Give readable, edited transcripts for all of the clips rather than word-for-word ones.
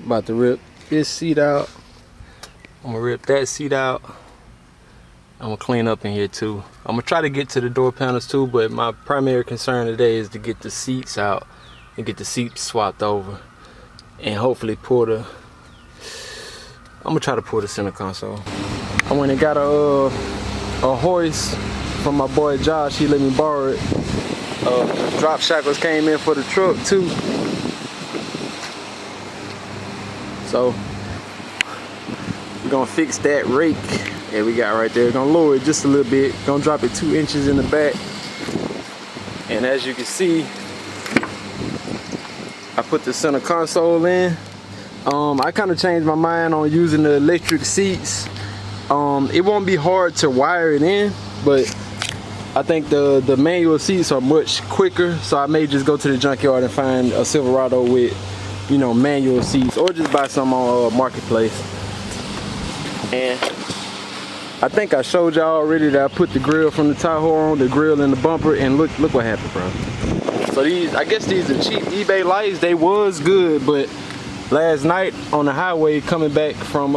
About to rip this seat out. I'm gonna rip that seat out. I'm gonna clean up in here too. I'm gonna try to get to the door panels too, but my primary concern today is to get the seats out and get the seats swapped over, and hopefully pull the. I'm gonna try to pull the center console. I went and got a hoist from my boy Josh. He let me borrow it. Drop shackles came in for the truck too. So we're gonna fix that rake that we got right there. Gonna lower it just a little bit. Gonna drop it 2 inches in the back. And as you can see, I put the center console in. I kind of changed my mind on using the electric seats. It won't be hard to wire it in, but I think the manual seats are much quicker, so I may just go to the junkyard and find a Silverado with, you know, manual seats, or just buy some on Marketplace. And I think I showed y'all already that I put the grill from the Tahoe on, the grill and the bumper, and look what happened, bro. So these, I guess these are cheap eBay lights. They was good, but last night on the highway coming back from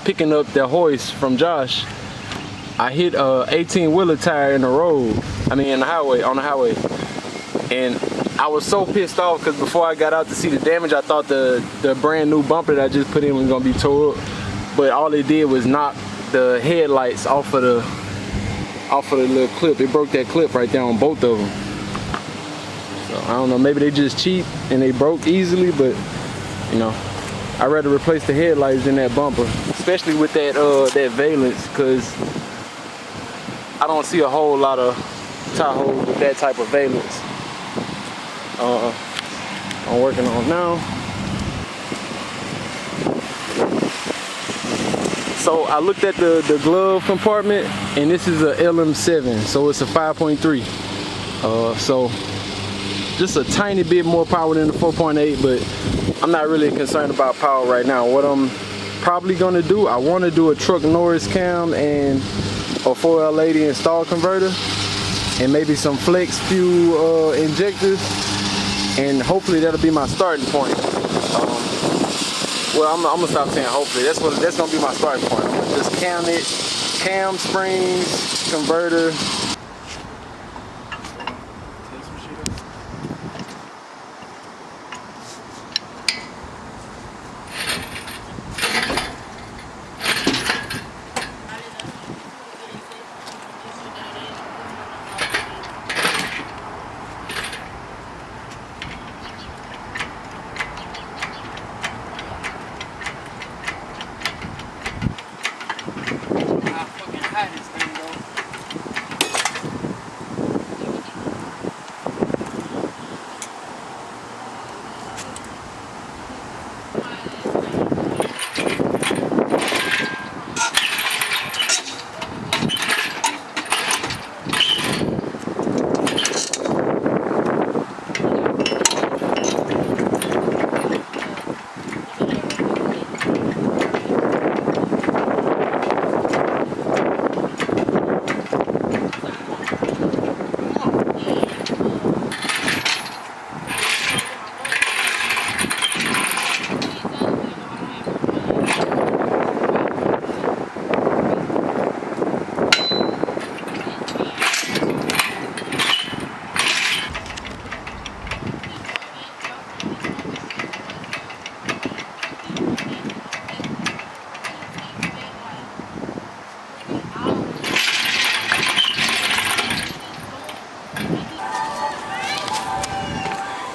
picking up the hoist from Josh, I hit a 18-wheeler tire in the road. I mean, on the highway. And I was so pissed off because before I got out to see the damage, I thought the brand new bumper that I just put in was gonna be tore up. But all it did was knock the headlights off of the little clip. It broke that clip right there on both of them. So I don't know, maybe they just cheap and they broke easily, but you know, I'd rather replace the headlights than that bumper, especially with that valence, because I don't see a whole lot of Tahoes with that type of valence. I'm working on now. So I looked at the glove compartment, and this is a LM7, so it's a 5.3. So just a tiny bit more power than the 4.8, but I'm not really concerned about power right now. What I'm probably gonna do, I wanna do a truck Norris cam and a 4L80 install converter, and maybe some flex fuel injectors, and hopefully that'll be my starting point. Well, I'm gonna stop saying hopefully. That's gonna be my starting point. I'm gonna just cam it, cam, springs, converter.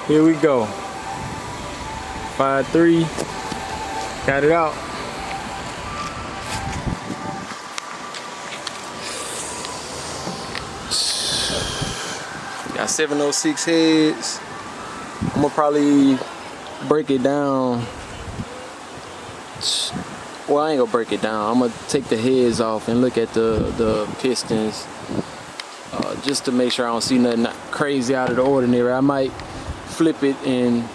Here we go. 5.3. Got it out. Got 706 heads. I'm gonna probably break it down. Well, I ain't gonna break it down. I'm gonna take the heads off and look at the pistons, just to make sure I don't see nothing crazy out of the ordinary. I might flip it and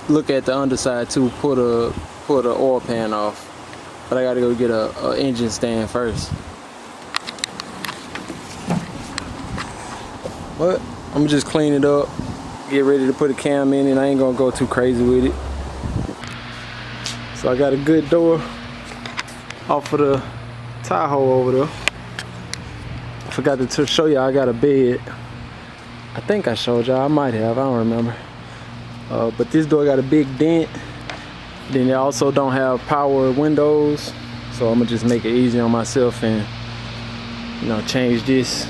look at the underside too, pull the oil pan off. But I gotta go get a engine stand first. But I'm gonna just clean it up, get ready to put a cam in, and I ain't gonna go too crazy with it. So I got a good door off of the Tahoe over there. I forgot to show y'all I got a bed. I think I showed y'all, I might have, I don't remember. But this door got a big dent. Then they also don't have power windows. So I'm gonna just make it easy on myself and, you know, change this.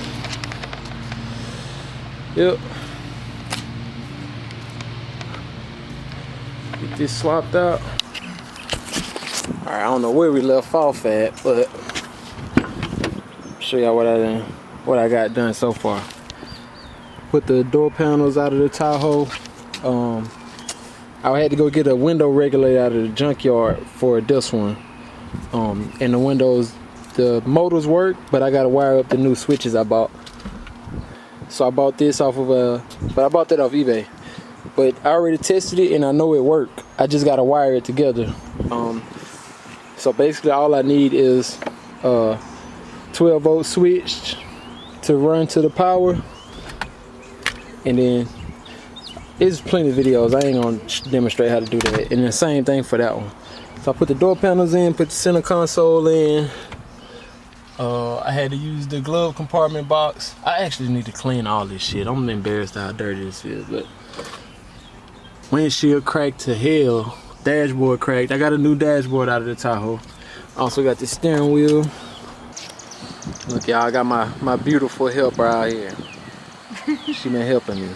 Yep. Get this swapped out. Alright, I don't know where we left off at, but show y'all what I got done so far. Put the door panels out of the Tahoe. I had to go get a window regulator out of the junkyard for this one. And the windows, the motors work, but I gotta wire up the new switches I bought. So I bought this off of but I bought that off eBay. But I already tested it and I know it worked. I just gotta wire it together. So basically all I need is 12-volt switch to run to the power. And then there's plenty of videos. I ain't gonna demonstrate how to do that. And the same thing for that one. So I put the door panels in, put the center console in. I had to use the glove compartment box. I actually need to clean all this shit. I'm embarrassed how dirty this is, but windshield cracked to hell. Dashboard cracked. I got a new dashboard out of the Tahoe. Also got the steering wheel. Look, y'all, I got my beautiful helper out here. She been helping me.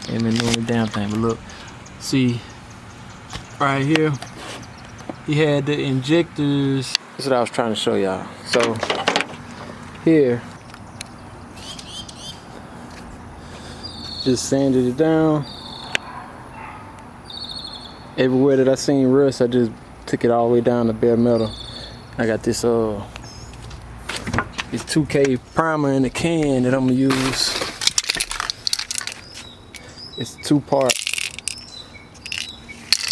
Ain't been doing a damn thing, but look, see, right here, he had the injectors. That's what I was trying to show y'all. So here, just sanded it down. Everywhere that I seen rust, I just took it all the way down to bare metal. I got this this 2K primer in the can that I'm gonna use. It's 2-part.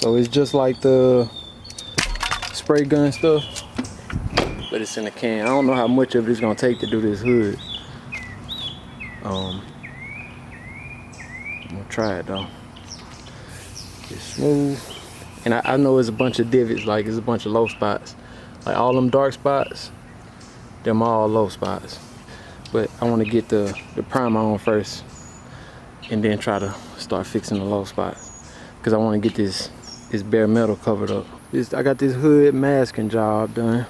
So it's just like the spray gun stuff, but it's in a can. I don't know how much of it it's gonna take to do this hood. I'm gonna try it though. It's smooth. And I know it's a bunch of divots, like it's a bunch of low spots. Like all them dark spots, them all low spots. But I wanna get the primer on first and then try to start fixing the low spots. Cause I wanna get this bare metal covered up. I got this hood masking job done.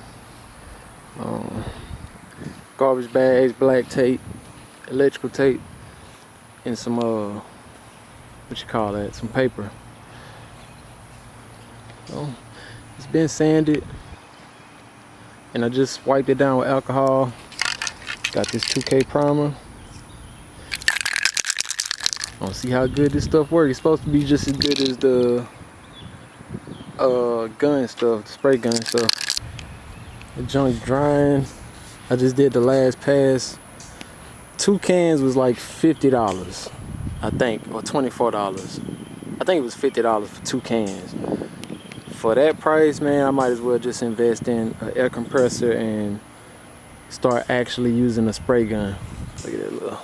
Garbage bags, black tape, electrical tape, and some what you call that? Some paper. So it's been sanded, and I just wiped it down with alcohol. Got this 2K primer. I don't see how good this stuff works. It's supposed to be just as good as the gun stuff, the spray gun stuff. The junk's drying. I just did the last pass. 2 cans was like $50, I think, or $24. I think it was $50 for 2 cans. For that price, man, I might as well just invest in an air compressor and start actually using a spray gun. Look at that little.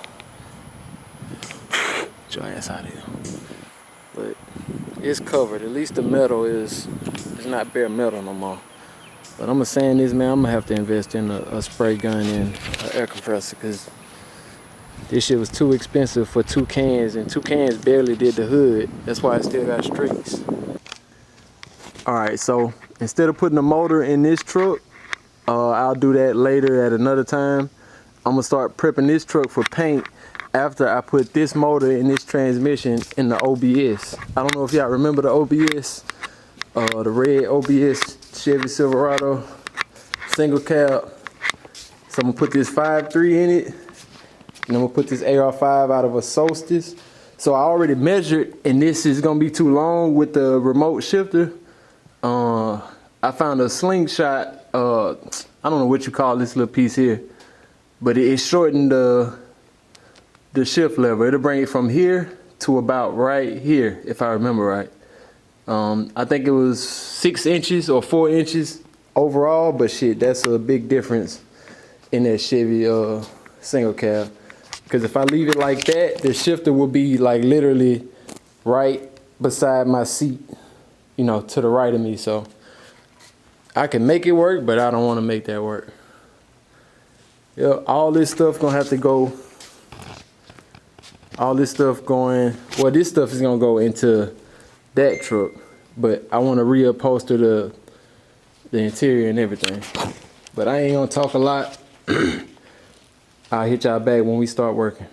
Get your ass out of here. But it's covered. At least the metal is not bare metal no more. But I'm gonna sand this, man. I'm gonna have to invest in a spray gun and an air compressor, because this shit was too expensive for 2 cans, and 2 cans barely did the hood. That's why it still got streaks. All right, so instead of putting a motor in this truck, I'll do that later at another time. I'm gonna start prepping this truck for paint after I put this motor in this transmission in the OBS. I don't know if y'all remember the OBS, the red OBS Chevy Silverado single cab. So I'm gonna put this 5.3 in it, and I'm gonna put this AR5 out of a Solstice. So I already measured, and this is gonna be too long with the remote shifter. I found a slingshot, I don't know what you call this little piece here, but it shortened the shift lever. It'll bring it from here to about right here, if I remember right. I think it was 6 inches or 4 inches overall, but shit, that's a big difference in that Chevy single cab. Because if I leave it like that, the shifter will be like literally right beside my seat. you know, to the right of me, so I can make it work, but I don't want to make that work. Yeah, all this stuff gonna have to go. All this stuff going. Well, this stuff is gonna go into that truck, but I want to reupholster the interior and everything. But I ain't gonna talk a lot. I'll hit y'all back when we start working.